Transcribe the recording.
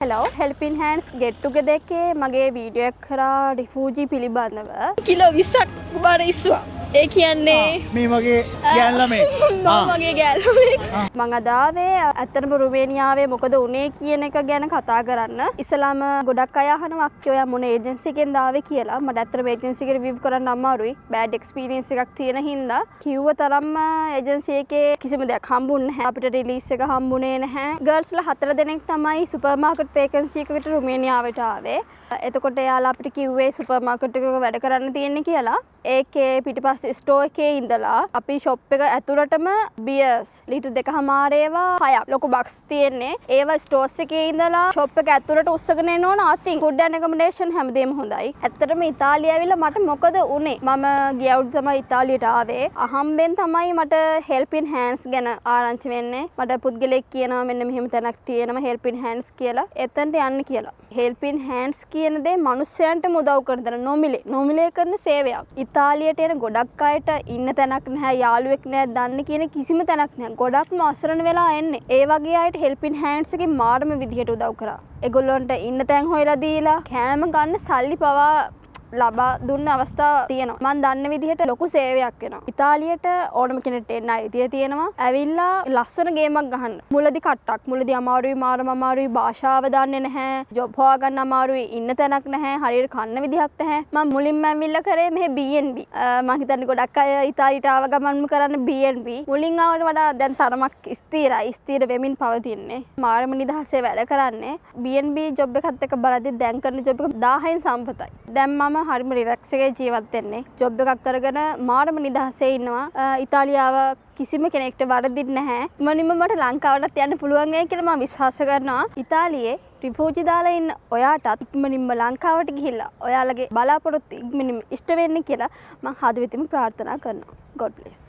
Hello, Helping Hands get together එකේ මගේ video එක කරා රිෆියුජි පිළිබඳව කිලෝ 20ක් බාර ඉස්සුවා. ඒ කියන්නේ මේ මගේ ගෑන් ළමෙක්. මම මගේ ගෑල් ළමෙක්. මං අද ආවේ ඇත්තටම රුමේනියාවේ මොකද උනේ කියන එක ගැන කතා කරන්න. ඉස්සලාම ගොඩක් අය අහනවා අක්කේ ඔයා මොන ඒජන්සි එකෙන්ද ආවේ කියලා. මට ඇත්තටම ඒජන්සි එක රිවිව් කරන්න අමාරුයි. බෑඩ් එක්ස්පීරියන්ස් එකක් තියෙන හින්දා කිව්ව තරම්ම ඒජන්සි එකේ කිසිම දෙයක් හම්බුන්නේ නැහැ. අපිට රිලීස් එක හම්බුනේ නැහැ. ගර්ල්ස්ලා 4 දෙනෙක් තමයි සුපර් මාකට් වේකන්සි එකකට රුමේනියාවට ආවේ. එතකොට එයාලා අපිට කිව්වේ සුපර් මාකට් එකක වැඩ කරන්න තියෙන්නේ කියලා. ඒකේ පිටිපස්සේ ස්ටෝර් එකේ ඉඳලා අපි ෂොප් එක ඇතුළටම බියර්ස් ලීටර් 2.5 ඒවා 6ක් ලොකු බක්ස් තියෙන්නේ. ඒවා ස්ටෝර්ස් එකේ ඉඳලා ෂොප් එක ඇතුළට උස්සගෙන එනවා. අතින් ෆුඩ් ඇන්ඩ් ඇකොමඩේෂන් හැමදේම හොඳයි. ඇත්තටම ඉතාලිය ඇවිල්ලා මට මොකද උනේ? මම ගිය අවුරුද්ද තමයි ඉතාලියට ආවේ. අහම්බෙන් තමයි මට හෙල්පින් හෑන්ඩ්ස් ගැන ආරංචි වෙන්නේ. මට පුද්ගලෙක් කියනවා මෙන්න මෙහෙම තැනක් තියෙනවා හෙල්පින් හෑන්ඩ්ස් කියලා. එතනට යන්න කියලා. හෙල්පින් හෑන්ඩ්ස් කියන දේ මිනිස්සයන්ටම උදව් කරන තැන නොමිලේ කරන සේවයක්. ඉතාලියට එන ගොඩක් අයට ඉන්න තැනක් නැහැ, යාළුවෙක් නැහැ, දන්න කියන කිසිම තැනක් නැහැ. ගොඩක්ම අසරණ වෙලා එන්නේ. ඒ වගේ අයට හෙල්පින් හෑන්ඩ්ස් එකෙන් මාරම විදිහට උදව් කරා. ඒගොල්ලන්ට ඉන්න තැන් හොයලා දීලා කෑම ගන්න සල්ලි පවා ලබා දුන්න අවස්ථා තියෙනවා. මම දන්න විදිහට ලොකු සේවයක් වෙනවා. ඉතාලියට ඕනම කෙනෙක්ට එන්න අයිතිය තියෙනවා. ඇවිල්ලා ලස්සන ගේමක් ගහන්න. මුලදී කට්ටක්. මුලදී අමාරුයි, මාරම අමාරුයි, භාෂාව දන්නේ නැහැ. ජොබ් හොයාගන්න අමාරුයි, ඉන්න තැනක් නැහැ, හරියට කන්න විදිහක් නැහැ. මම මුලින්ම ඇවිල්ලා කරේ මෙහෙ B&B. මම හිතන්නේ ගොඩක් අය ඉතාලියට ආව ගමන්ම කරන්න B&B. මුලින් ආවට වඩා දැන් තරමක් ස්ථිරයි. ස්ථිර වෙමින් පවතින්නේ. මාරම නිදහසේ වැඩ කරන්නේ. B&B ජොබ් එකත් එක්ක බලද්දි දැන් කරන ජොබ් එක 1000න් සම්පතයි. දැන් මම හරිම රිලැක්ස් එකේ ජීවත් වෙන්නේ. ජොබ් එකක් කරගෙන මාරම නිදහසේ ඉන්නවා. ඉතාලියාව කිසිම කෙනෙක්ට වරදින්නේ නැහැ. ඉක්මනින්ම මට ලංකාවටත් යන්න පුළුවන් වෙයි කියලා මම විශ්වාස කරනවා. ඉතාලියේ රිෆියුජි දාලා ඉන්න ඔයාටත් ඉක්මනින්ම ලංකාවට ගිහිල්ලා ඔයාලගේ බලාපොරොත්තු ඉක්මනින්ම ඉෂ්ට වෙන්න කියලා මම හදවතින්ම ප්‍රාර්ථනා කරනවා. God bless.